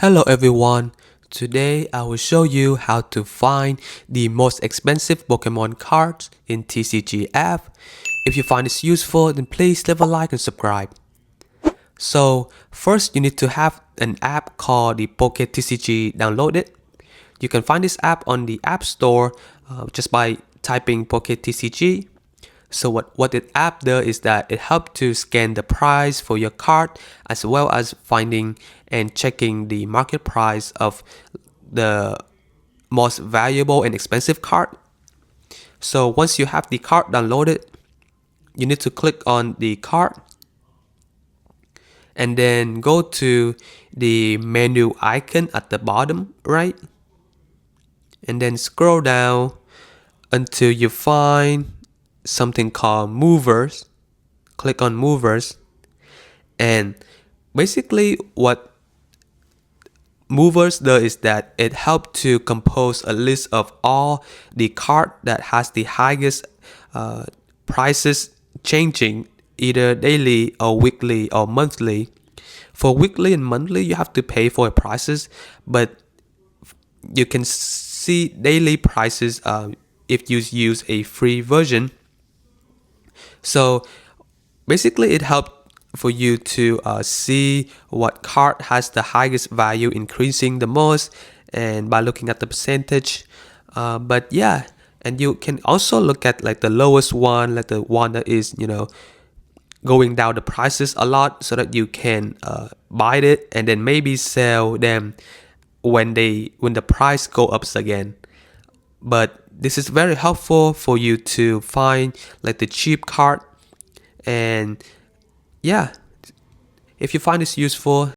Hello everyone, today I will show you how to find the most expensive Pokemon cards in TCG app. If you find this useful, then please leave a like and subscribe. So first you need to have an app called the Poke TCG downloaded. You can find this app on the App Store just by typing Poke TCG. So what the app does is that it helps to scan the price for your card as well as finding and checking the market price of the most valuable and expensive card. So once you have the card downloaded, you need to click on the card and then go to the menu icon at the bottom right and then scroll down until you find something called movers. Click on movers, and basically what movers does is that it helps to compose a list of all the card that has the highest prices changing either daily or weekly or monthly. For weekly and monthly you have to pay for prices, but you can see daily prices if you use a free version. So basically it helps for you to see what card has the highest value increasing the most, and by looking at the percentage. But yeah, and you can also look at like the lowest one, like the one that is going down the prices a lot, so that you can buy it and then maybe sell them when the price go up again. But this is very helpful for you to find like the cheap card. And yeah, if you find this useful,